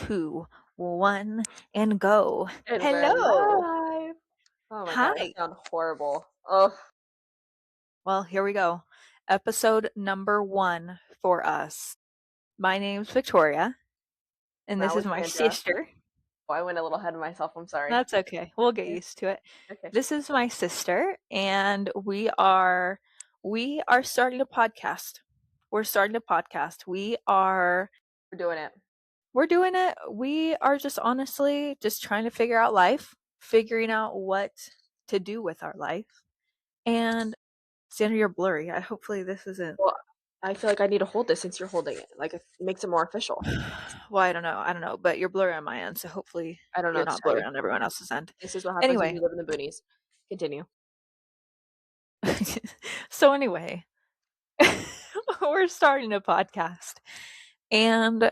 2, 1, and go. And we're Hello. live. Oh my god, I Hi. sound horrible. Oh, Well, here we go. Episode number 1 for us. My name's Victoria, and that this is was my Sandra. sister. Oh, I went a little ahead of myself. I'm sorry. That's okay. We'll get Yeah. used to it. Okay. This is my sister, and we are starting a podcast. We're starting a podcast. We're doing it. We're doing it. We are just honestly just trying to figure out life, figuring out what to do with our life. And Sandra, you're blurry. Hopefully this isn't. Well, I feel like I need to hold this since you're holding it. Like it makes it more official. Well, I don't know. I don't know, but you're blurry on my end, so hopefully I don't know you're what to not tell blurry you. on everyone else's end. This is what happens when Anyway, you live in the boonies. Continue. so anyway, we're starting a podcast, and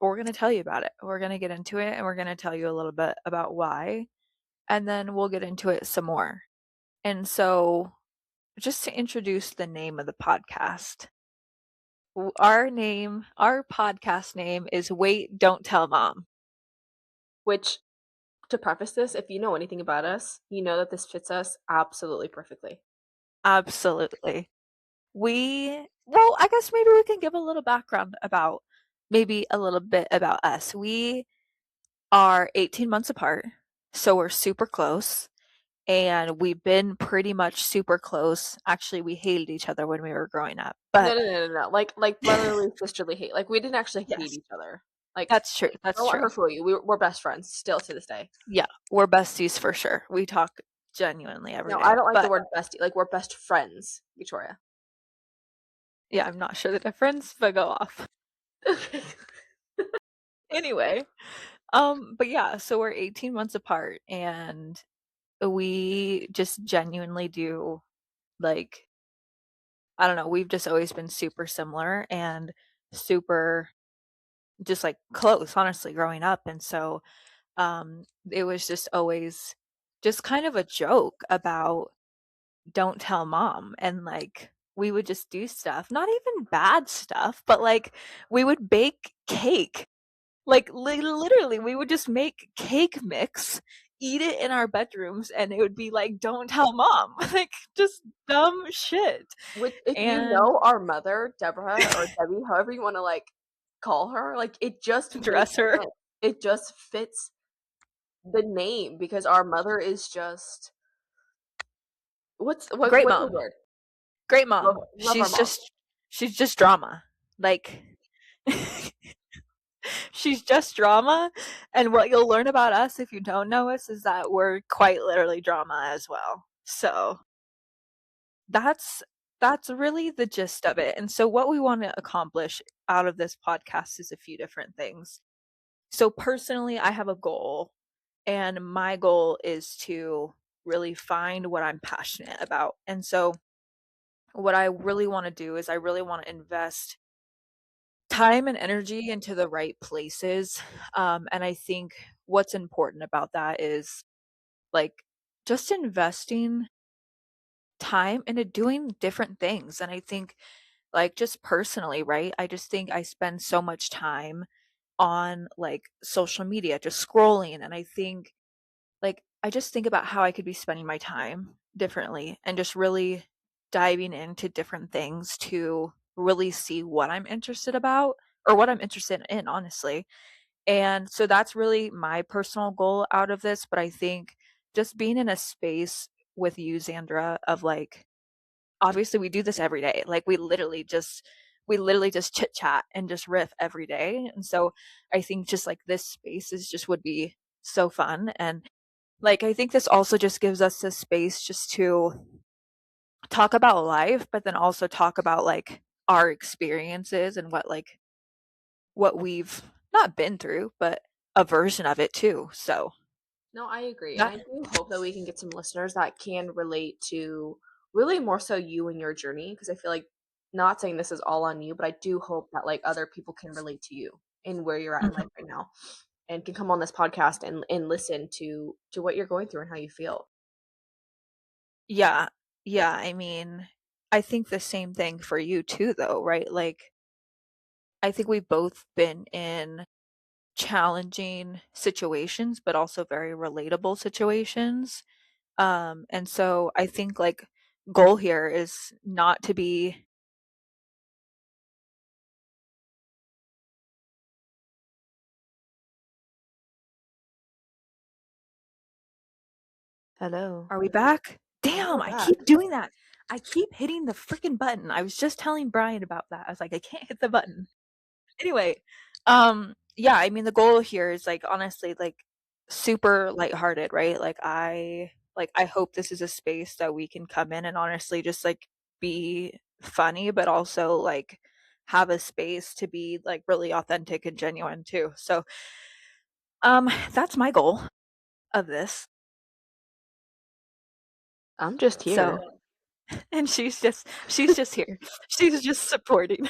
we're going to tell you about it. We're going to get into it, and we're going to tell you a little bit about why, and then we'll get into it some more. And so, just to introduce the name of the podcast, our podcast name is Wait, Don't Tell Mom. Which, to preface this, if you know anything about us, you know that this fits us absolutely perfectly. Absolutely. Well, I guess maybe we can give a little background about maybe a little bit about us. We are 18 months apart, so we're super close. And we've been pretty much super close. Actually, we hated each other when we were growing up, No, but no, no, no, no. Like brotherly, sisterly hate. Like we didn't actually hate yes, each other. Like that's true. That's don't let true. her fool you. We're best friends still to this day. Yeah, we're besties for sure. We talk genuinely every No, I day. don't like the But word bestie. Like we're best friends, Victoria. yeah, I'm not sure the difference, but go off. Okay. Anyway, but yeah, so we're 18 months apart and we just genuinely do like I don't know, we've just always been super similar and super just like close, honestly, growing up. And so it was just always just kind of a joke about don't tell mom. And like we would just do stuff, not even bad stuff, but like we would bake cake. Like literally, we would just make cake mix, eat it in our bedrooms, and it would be like, "Don't tell mom," like just dumb shit. Which, if you And know our mother, Deborah or Debbie, however you want to like call her, like it just makes dress her. sense. It just fits the name because our mother is just Great what's the mom. word? Great Love mom. love our mom. She's just drama. Like she's just drama, and what you'll learn about us if you don't know us is that we're quite literally drama as well. So, that's that's really the gist of it. And so what we want to accomplish out of this podcast is a few different things. So personally, I have a goal, and my goal is to really find what I'm passionate about. And so what I really want to do is I really want to invest time and energy into the right places. And I think what's important about that is like just investing time into doing different things. And I think, like, just personally, right? I just think I spend so much time on like social media, just scrolling. And I think, like, I just think about how I could be spending my time differently and just really diving into different things to really see what I'm interested about or what I'm interested in, honestly. And so that's really my personal goal out of this. But I think just being in a space with you, Xandra, of like, obviously we do this every day. Like we literally just chit chat and just riff every day. And so I think just like this space is just would be so fun. And like I think this also just gives us this space just to talk about life, but then also talk about like our experiences and what we've not been through, but a version of it too. So No, I agree. And that I do hope that we can get some listeners that can relate to really more so you and your journey. Because I feel like, not saying this is all on you, but I do hope that like other people can relate to you and where you're at in life Mhm. right now and can come on this podcast and listen to what you're going through and how you feel. Yeah. Yeah, I mean, I think the same thing for you too though, right? Like I think we've both been in challenging situations, but also very relatable situations. And so I think like goal here is not to be Hello. Are we back? Yeah, Damn, we're I back. keep doing that. I keep hitting the freaking button. I was just telling Brian about that. I was like, I can't hit the button. Anyway, yeah, I mean the goal here is like honestly like super lighthearted, right? Like I hope this is a space that we can come in and honestly just like be funny, but also like have a space to be like really authentic and genuine too. So, that's my goal of this. I'm just So, here. and she's just here. She's just supporting.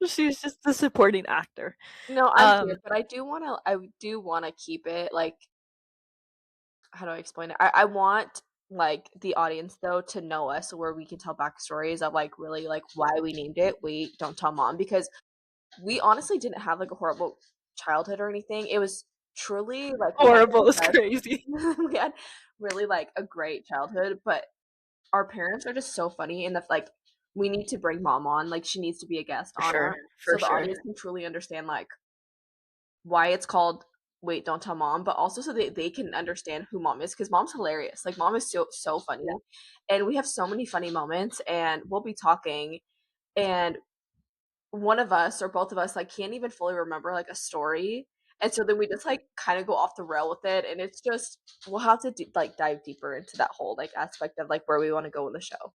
She's just the supporting actor. No, I'm here, Um, but I do wanna keep it, like how do I explain it? I want, like, the audience, though, to know us where we can tell backstories of, like, really, like, why we named it Wait, Don't Tell Mom, because we honestly didn't have, like, a horrible childhood or anything. It was truly, like, we had horrible is the best crazy. we had really, like, a great childhood, but our parents are just so funny and the like, we need to bring mom on, like, she needs to be a guest For on sure, our for so the sure. audience can truly understand, like, why it's called Wait, Don't Tell Mom, but also so they can understand who mom is because mom's hilarious. Like, mom is so funny, Yeah. and we have so many funny moments, and we'll be talking, and one of us or both of us, like, can't even fully remember, like, a story, and so then we just, like, kinda go off the rail with it, and it's just we'll have to like, dive deeper into that whole, like, aspect of, like, where we wanna go in the show.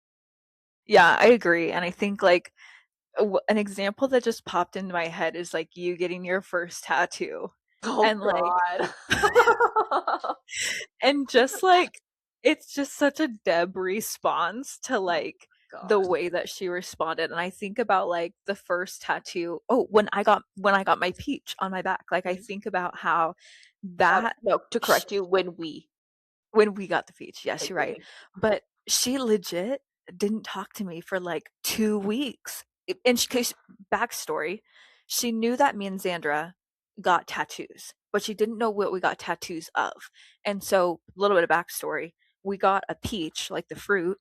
Yeah, I agree, and I think, like, an example that just popped into my head is, like, you getting your first tattoo, Oh and, like god. and just, like it's just such a Deb response to, Oh like, the god. way that she responded, and I think about, like, the first tattoo when I got my peach on my back, like, I Mhm. think about how that No, to sh correct you, when we got the peach, yes, thank you're you, right. thank you. But she legit didn't talk to me for, like, 2 weeks. And she 'cause backstory, she knew that me and Xandra got tattoos, but she didn't know what we got tattoos of. And so, a little bit of backstory, we got a peach, like the fruit,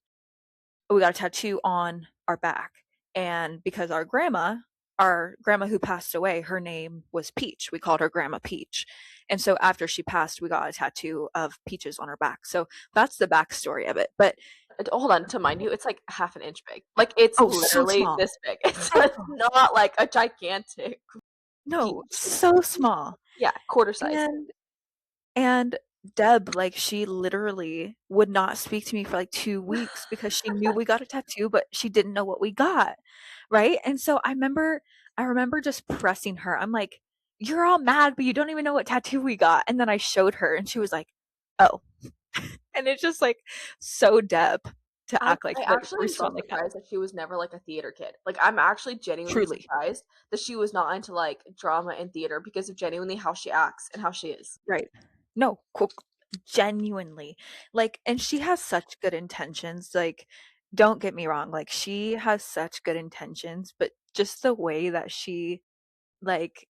we got a tattoo on our back. And because our grandma who passed away, her name was Peach. We called her Grandma Peach. And so after she passed, we got a tattoo of peaches on her back. So that's the backstory of it. But Hold on, to mind you, it's like half an inch big. Like, it's oh, so literally small. this big. So It's small. not like a gigantic No, peach. It's so small. yeah, quarter size. And And Deb, like, she literally would not speak to me for, like, 2 weeks because she knew we got a tattoo, but she didn't know what we got, right? And so I remember just pressing her. I'm like, "You're all mad, but you don't even know what tattoo we got." And then I showed her, and she was like, "Oh." And it's just, like, so Deb to I act like I that actually am so respond like that. surprised that she was never, like, a theater kid. Like, I'm actually genuinely Truly. surprised that she was not into, like, drama and theater because of genuinely how she acts and how she is. Right. No, genuinely. Like, and she has such good intentions, like, don't get me wrong, like, she has such good intentions, but just the way that like,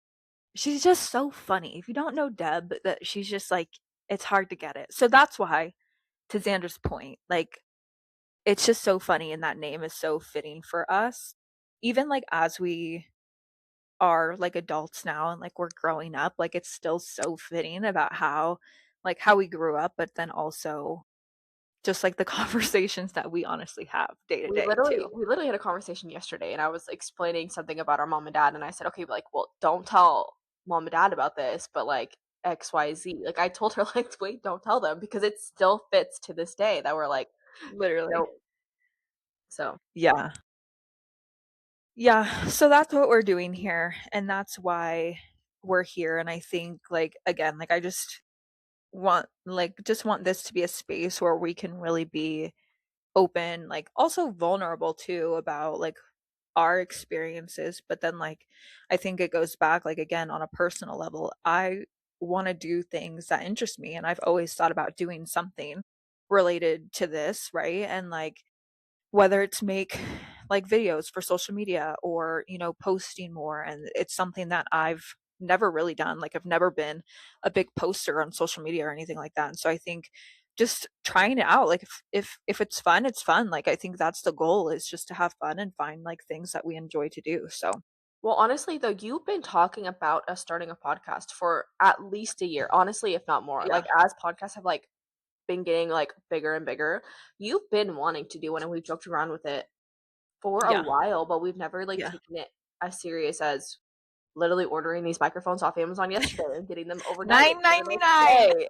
she's just so funny. If you don't know Deb, that she's just like it's hard to get it. So that's why, to Xander's point, like, it's just so funny and that name is so fitting for us. Even, like, as we are, like, adults now and, like, we're growing up, like, it's still so fitting about how we grew up, but then also just, like, the conversations that we honestly have day to We day literally too. we literally had a conversation yesterday, and I was explaining something about our mom and dad, and I said, "Okay, but, like, well, don't tell mom and dad about this, but, like, XYZ." Like, I told her, like, "Wait, don't tell them," because it still fits to this day that we're like, Literally. "Nope." So, Yeah. Yeah, so that's what we're doing here, and that's why we're here, and I think, like, again, like, I just want this to be a space where we can really be open, like, also vulnerable too about, like, our experiences, but then, like, I think it goes back, like, again, on a personal level, I wanna do things that interest me, and I've always thought about doing something related to this, right? And, like, whether it's make, like, videos for social media or, posting more, and it's something that I've never really done. Like I've never been a big poster on social media or anything like that. And so I think just trying it out, like if it's fun, it's fun. Like I think that's the goal, is just to have fun and find like things that we enjoy to do. So Well, honestly, though, you've been talking about us starting a podcast for at least a year, honestly, if not more. yeah, Like, as podcasts have like been getting like bigger and bigger, you've been wanting to do one, and we've joked around with it for a yeah, while, but we've never like yeah. taken it as serious as literally ordering these microphones off Amazon yesterday and getting them overnight for the next 9.99. day.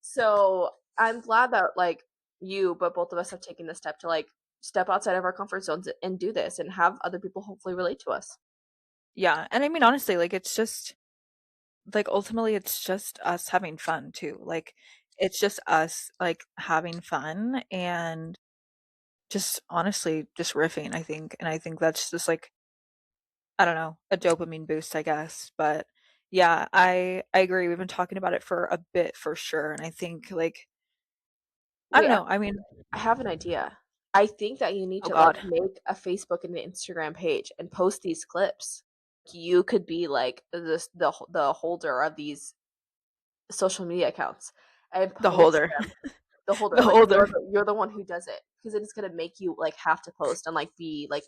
So I'm glad that like you, but both of us have taken the step to like step outside of our comfort zones and do this and have other people hopefully relate to us. Yeah, and I mean, honestly, like, it's just like, ultimately, it's just us having fun too. Like, it's just us, like, having fun and just honestly just riffing, I think, and I think that's just, like, I don't know, a dopamine boost, I guess, but yeah, I agree, we've been talking about it for a bit for sure, and I think, like, I don't Wait, know, I mean, I have an idea. I think that you need oh to like god, make a Facebook and an Instagram page and post these clips. You could be like the holder of these social media accounts and the post holder, the holder. the Like holder. you're the one who does it because it's gonna make you like have to post and like be like.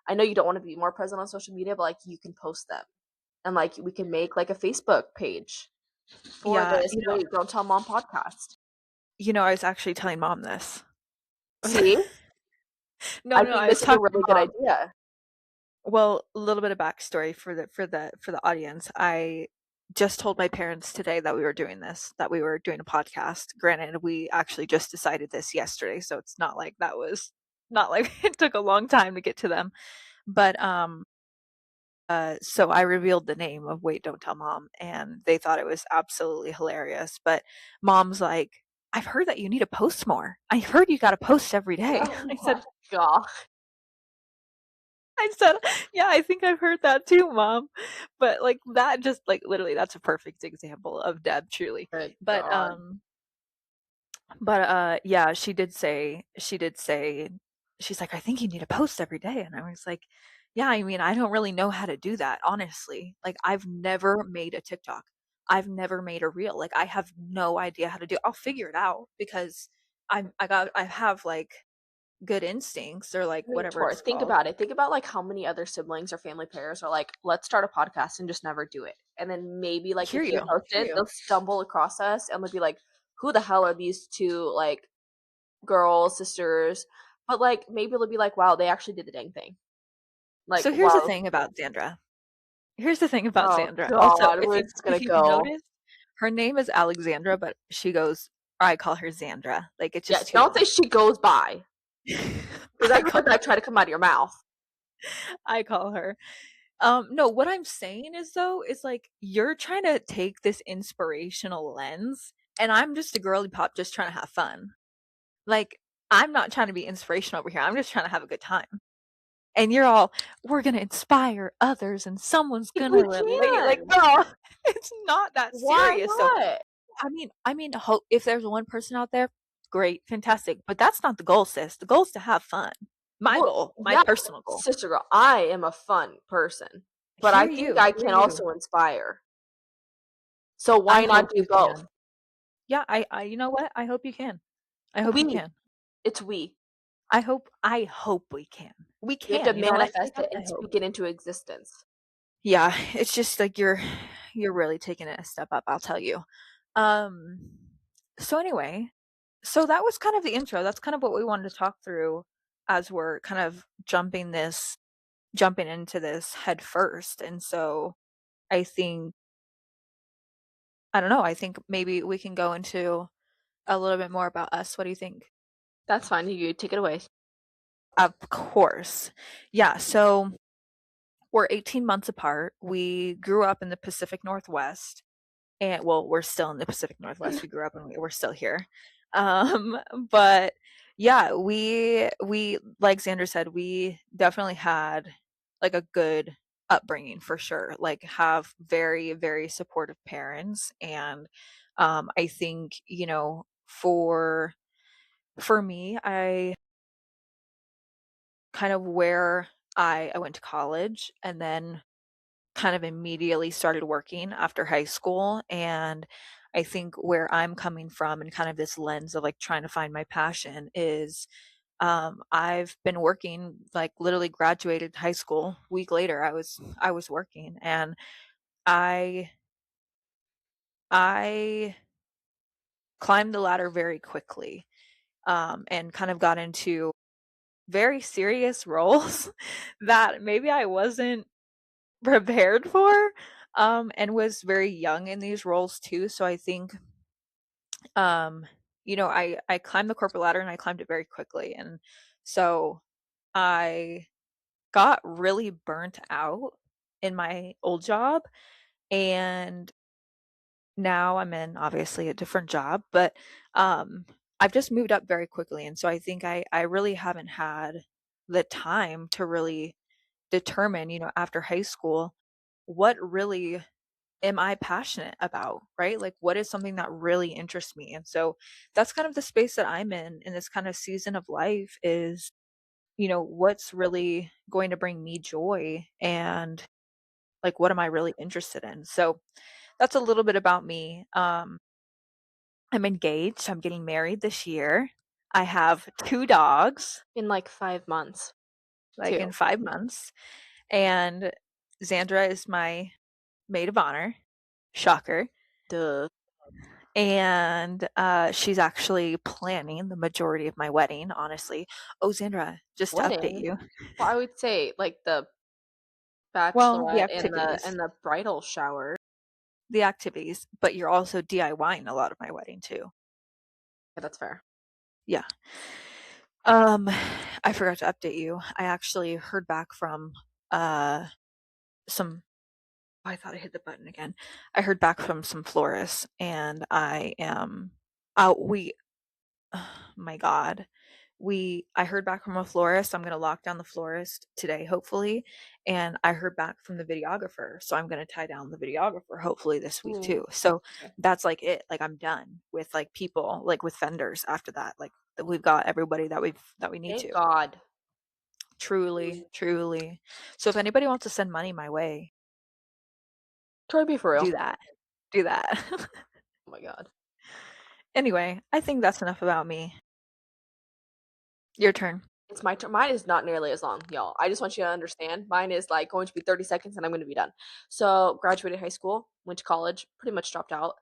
I know you don't want to be more present on social media, but like you can post them and like we can make like a Facebook page for Yeah, this Wait, Don't Tell Mom podcast. I was actually telling mom this. See, No, I no, think I was this is a talking really to good mom. idea. Well, a little bit of backstory for the audience. I just told my parents today that we were doing this, that we were doing a podcast. Granted, we actually just decided this yesterday, so it's not like that was not like it took a long time to get to them. But so I revealed the name of Wait, Don't Tell Mom, and they thought it was absolutely hilarious. But mom's like, I've heard that you need to post more. I heard you got to post every day. Oh my god. I said, "Yeah, I think I've heard that too, mom." But, like, that just, like, literally, that's a perfect example of Deb, truly. Good But, God. yeah, she did say she's like, "I think you need to post every day," and I was like, "Yeah, I mean, I don't really know how to do that, honestly. Like, I've never made a TikTok. I've never made a reel. Like, I have no idea how to do. I'll figure it out because I have, like, good instincts or, like, I mean, whatever Tor, it's think called." about it. Think about like how many other siblings or family pairs are like, let's start a podcast and just never do it. And then maybe like Hear if they you, post hear it, you. they'll stumble across us and they'll be like, who the hell are these two like girls, sisters? But like maybe they'll be like, wow, they actually did the dang thing. Like, So here's the wow. thing about Xandra. Here's the thing about Oh Xandra. Also, God, if we're you just gonna if you've go. noticed, her name is Alexandra, but she goes I call her Xandra. Like it's Yeah, just don't too say she goes by. Because I I heard call that try to come out of your mouth. I call her. No, what I'm saying is though, is like you're trying to take this inspirational lens, and I'm just a girly pop just trying to have fun. Like I'm not trying to be inspirational over here. I'm just trying to have a good time. And you're all, we're gonna inspire others and someone's gonna We relate. Like, can. girl, it's not that Why serious. So not? I mean, hope if there's one person out there, great, fantastic. But that's not the goal, sis. The goal is to have fun. My Well, goal, my yeah, personal goal. sister girl, I am a fun person, but I Hear think you, I hear can you. also inspire. So I why not hope do you both? can. Yeah, you know what? I hope you can. I hope you We, can. it's we. I hope we can. We We have to can. You know what? I say manifest that? it I and hope. speak it into existence. Yeah, it's just like you're really taking it a step up, I'll tell you. Um so anyway, so that was kind of the intro. That's kind of what we wanted to talk through as we're kind of jumping into this head first. And so I think I don't know, I think maybe we can go into a little bit more about us. What do you think? That's fine. You take it away. Of course. Yeah, so we're 18 months apart. We grew up in the Pacific Northwest. And well, we're still in the Pacific Northwest. We grew up and we're still here. Um, but yeah, we like Xander said, we definitely had like a good upbringing for sure. Like have very, very supportive parents. And I think, for me, I kind of where I went to college and then kind of immediately started working after high school, and I think where I'm coming from and kind of this lens of, like, trying to find my passion is, I've been working, like, literally graduated high school, week later, I was working, and I I climbed the ladder very quickly, and kind of got into very serious roles that maybe I wasn't prepared for, and was very young in these roles too, so I think, um, I climbed the corporate ladder and I climbed it very quickly, and so I got really burnt out in my old job, and now I'm in, obviously, a different job, but, I've just moved up very quickly, and so I think I really haven't had the time to really determine, after high school, what really am I passionate about, right? Like, what is something that really interests me? And so that's kind of the space that I'm in this kind of season of life is, what's really going to bring me joy and like what am I really interested in? So that's a little bit about me. I'm engaged. I'm getting married this year. I have 2 dogs, In like 5 months, like too. in 5 months, and Xandra is my maid of honor. Shocker. Duh. And, she's actually planning the majority of my wedding, honestly. Oh, Xandra, just to update Wedding? you. Well, I would say, like, the Well, the bachelorette and the activities. bridal shower. The activities, but you're also DIYing a lot of my wedding too. Yeah, that's fair. Yeah. I forgot to update you. I actually heard back from, some I thought I hit the button again. I heard back from some florists, and I am we my god. I heard back from a florist, I'm gonna lock down the florist today, hopefully, and I heard back from the videographer, so I'm gonna tie down the videographer hopefully this week Ooh, too. So, okay. that's, like, it, like, I'm done with, like, people, like, with vendors after that, like, that we've got everybody that we need Thank to. God. Truly, truly. So if anybody wants to send money my way, Try to be for real. do that. Do that. Oh my god. Anyway, I think that's enough about me. Your turn. It's my turn. Mine is not nearly as long, y'all. I just want you to understand. Mine is like going to be 30 seconds and I'm going to be done. So, graduated high school, went to college, pretty much dropped out.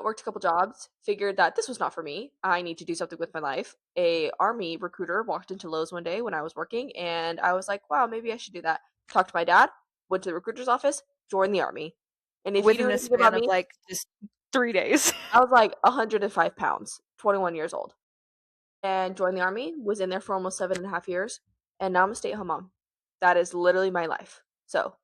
Worked a couple jobs, figured that this was not for me. I need to do something with my life. A army recruiter walked into Lowe's one day when I was working and I was like, "Wow, maybe I should do that." Talked to my dad, went to the recruiter's office, joined the army. And if you knew Within a anything span about of, me, like, just 3 days. I was like 105 pounds, 21 years old, and joined the army, was in there for almost 7.5 years, and now I'm a stay-at-home mom. That is literally my life. So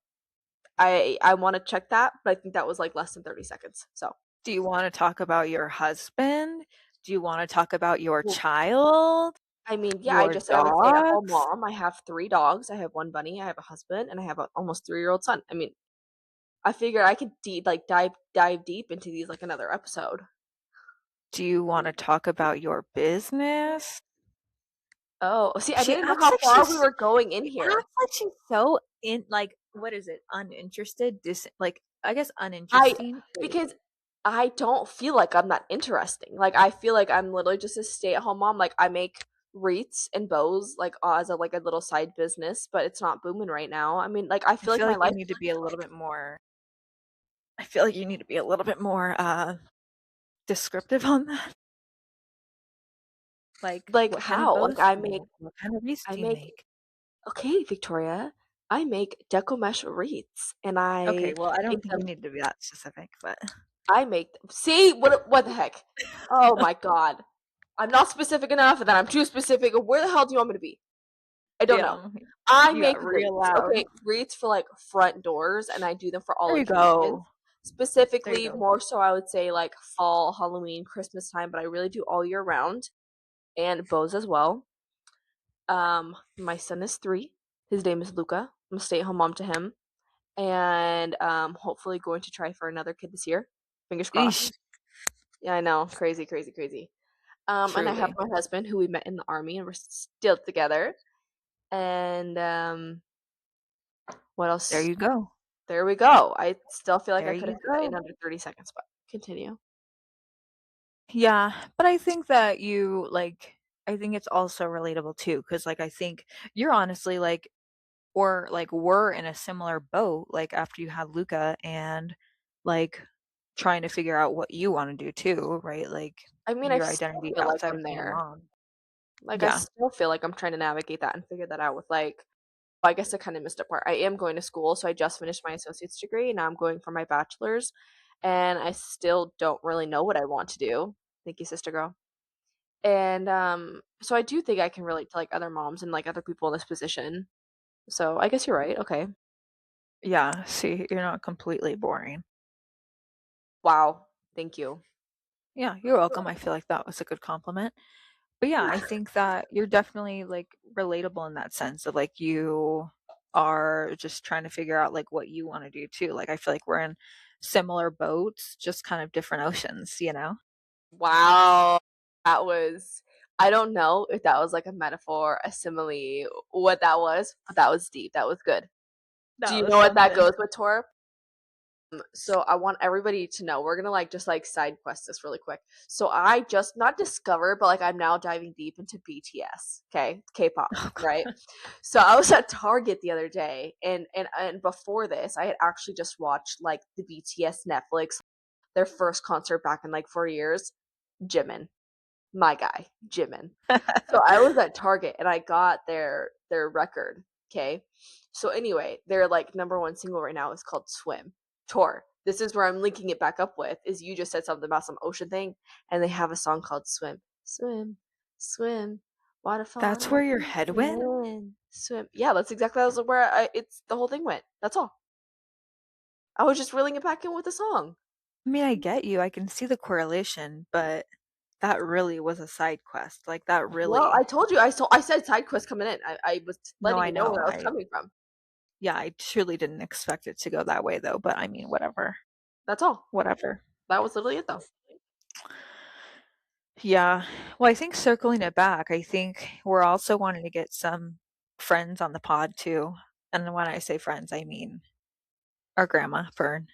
I want to check that, but I think that was like less than 30 seconds. So Do you wanna talk about your husband? Do you wanna talk about your well, child? I mean, yeah, I Your just said I'm a stay-at-home dogs? mom. I have 3 dogs. I have one bunny. I have a husband, and I have an almost 3-year-old son. I mean, I figured I could like dive deep into these like another episode. Do you wanna talk about your business? Oh, see, I She didn't know acts how like far we she's were going in she here. acts like she's so in like, what is it? Uninterested? Like, I guess I uninteresting is because I don't feel like I'm that interesting. Like I feel like I'm literally just a stay-at-home mom. Like I make wreaths and bows like as a like a little side business, but it's not booming right now. I mean, like I I feel like feel my like you life need to be a little bit more I feel like you need to be a little bit more, descriptive on that. Like, like what kind of how? Like bows do you make? What kind of wreaths I do you make make? okay, Victoria. I make deco mesh wreaths and I Okay, well, I don't make think them you need to be that specific, but I make them. See what the heck? Oh my god. I'm not specific enough and then I'm too specific. Where the hell do you want me to be? I don't know. damn, I you make got real wreaths. loud. Okay, wreaths for like front doors, and I do them for all There you occasions. go. There you Specifically, go. more so, I would say like fall, Halloween, Christmas time, but I really do all year round and bows as well. My son is 3. His name is Luca. I'm a stay-at-home mom to him, and hopefully going to try for another kid this year. Fingers Eesh, crossed. Yeah, I know, crazy, crazy, crazy. And I have truly. my husband who we met in the army, and we're still together. And what There else? you go. There we go. I still feel like There I could you have said that in go. under 30 seconds, but continue. Yeah, but I think that I think it's also relatable too, because like, I think you're honestly, like or, like, were in a similar boat, like, after you had Luca and, like, trying to figure out what you wanna do too, right? Like, I mean, I your still identity feel like outside I'm of being a there. mom. Like, I Yeah. still feel like I'm trying to navigate that and figure that out with, like well, I guess I kinda missed a part. I am going to school, so I just finished my associate's degree, and now I'm going for my bachelor's, and I still don't really know what I want to do. Thank you, sister girl. And, so I do think I can relate to, like, other moms and, like, other people in this position. So I guess you're right, okay. Yeah, see, you're not completely boring. Wow, thank you. Yeah, you're welcome, I feel like that was a good compliment. But yeah, I think that you're definitely, like, relatable in that sense of, like, you are just trying to figure out, like, what you wanna do too. Like, I feel like we're in similar boats, just kind of different oceans, you know? Wow. That was I don't know if that was, like, a metaphor, a simile, what that was, but that was deep, that was good. Do That you was know what that something. goes with, Tor? So I want everybody to know we're gonna like just like side quest this really quick. So I just not discovered, but like I'm now diving deep into BTS. Okay, K-pop, Oh right? god. So I was at Target the other day, and before this, I had actually just watched like the BTS Netflix, their first concert back in like 4 years. Jimin, my guy, Jimin. So I was at Target and I got their record, okay? So anyway, their, like, number 1 single right now is called "Swim." Tour. This is where I'm linking it back up with, is you just said something about some ocean thing, and they have a song called "Swim." Swim, swim, That's waterfall, where your head went? swim, swim. Yeah, that's exactly that was where I it's the whole thing went. That's all. I was just reeling it back in with the song. I mean, I get you, I can see the correlation, but that really was a side quest, like, that Well, I really told you, I said side quest coming in. I was no, letting I you know know, where I was coming from. yeah, I truly didn't expect it to go that way though, but I mean, whatever, That's all. whatever. That was literally it, though. Yeah, well, I think circling it back, I think we're also wanting to get some friends on the pod too, and when I say friends, I mean our grandma, Fern,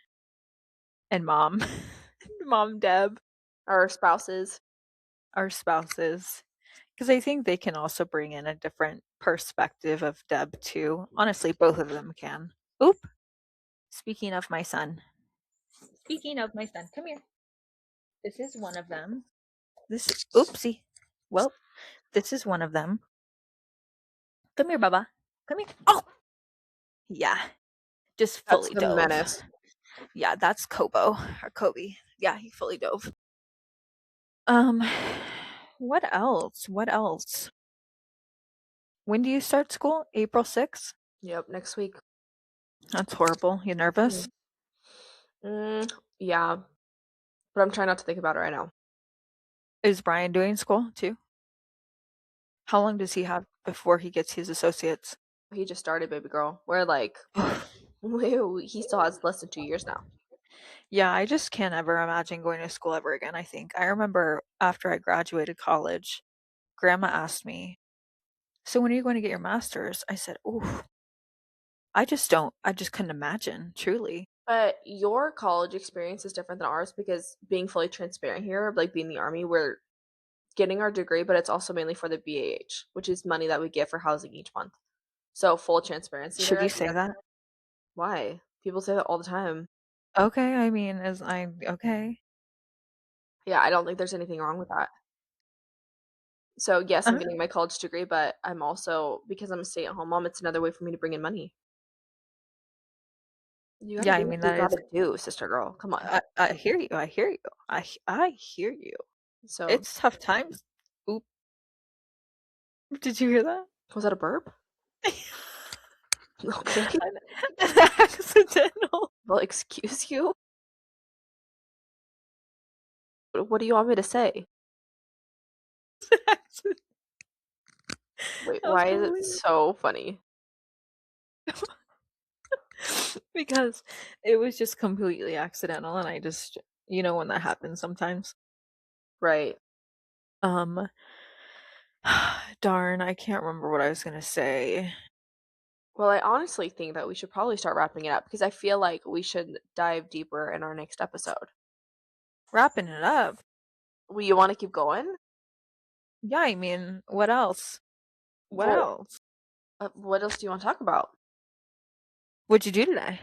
and mom, mom Deb, Our spouses. our spouses. 'Cause I think they can also bring in a different perspective of Deb too. Honestly, both of them can. Oop, speaking of my son. Speaking of my son, come here. This is one of them. This oopsie. Well, this is one of them. Come here, Baba. Come here. Oh, yeah, just That's fully the dove. menace. Yeah, that's Kobo or Kobe. Yeah, he fully dove. Um, what else? What else? When do you start school? April 6th? Yep, next week. That's horrible. You nervous? Mhm. Yeah, but I'm trying not to think about it right now. Is Brian doing school too? How long does he have before he gets his associates? He just started, baby girl. We're like, he still has less than 2 years now. Yeah, I just can't ever imagine going to school ever again, I think. I remember after I graduated college, grandma asked me, "So when are you going to get your master's?" I said, "Ooh, I just couldn't imagine, truly." But your college experience is different than ours because being fully transparent here, like being in the army, we're getting our degree, but it's also mainly for the BAH, which is money that we get for housing each month. So full transparency Should there. you I think say that's that? why people say that all the time. Okay, I mean, as I okay. Yeah, I don't think there's anything wrong with that. So yes, I'm Uh, getting my college degree, but I'm also because I'm a stay-at-home mom, it's another way for me to bring in money. You gotta yeah, do I what mean, you that is gotta do, sister girl. Come on. I hear you, I hear you. I hear you. So, It's tough times. Oop, did you hear that? was that a burp? Okay. An accidental Well, excuse you? What do you want me to say? accident. Wait, That was why is it completely so funny? because it was just completely accidental, and I just you know when that happens sometimes. Right. Um, darn, I can't remember what I was gonna say. Well, I honestly think that we should probably start wrapping it up because I feel like we should dive deeper in our next episode. Wrapping it up. Well, you wanna keep going? Yeah, I mean, what else? What Well, else? what else do you wanna talk about? What'd you do today?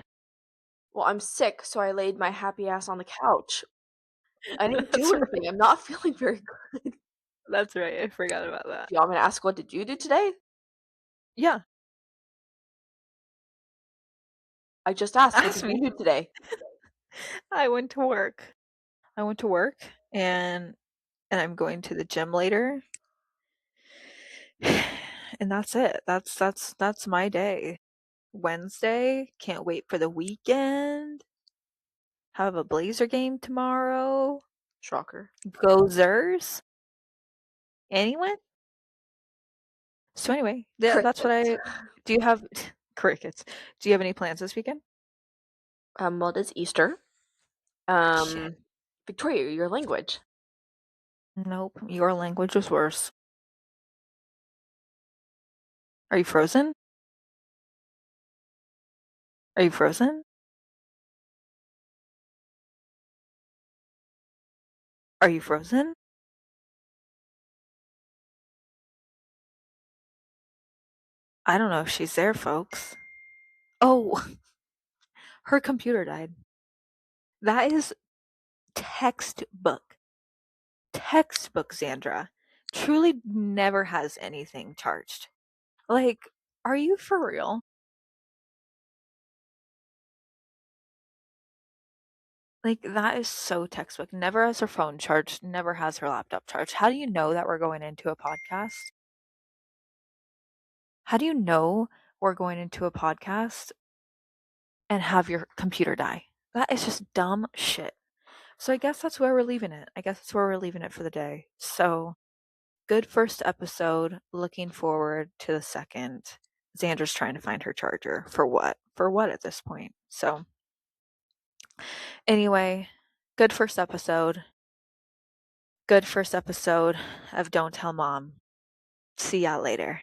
Well, I'm sick, so I laid my happy ass on the couch. I didn't That's do right. anything. I'm not feeling very good. That's right. I forgot about Do that. you want me to ask what did you do today? Yeah, I just asked, what ask did me. you do today? I went to work. I went to work and I'm going to the gym later. And that's it. That's my day. Wednesday, can't wait for the weekend. Have a Blazer game tomorrow. Shocker. Go Zers. Anyone? So anyway, that's what Crickets. I do. You have crickets. Do you have any plans this weekend? What is Easter? Shit. Um, Victoria, your language. Nope. Your language was worse. Are you frozen? Are you frozen? Are you frozen? I don't know if she's there, folks. Oh, her computer died. That is textbook. Textbook, Xandra. Truly never has anything charged. Like, are you for real? Like, that is so textbook. Never has her phone charged, never has her laptop charged. How do you know that we're going into a podcast? How do you know we're going into a podcast and have your computer die? That is just dumb shit. So I guess that's where we're leaving it. I guess that's where we're leaving it for the day. So good first episode. Looking forward to the second. Xandra's trying to find her charger. For what? For what at this point? So anyway, good first episode. Good first episode of Don't Tell Mom. See y'all later.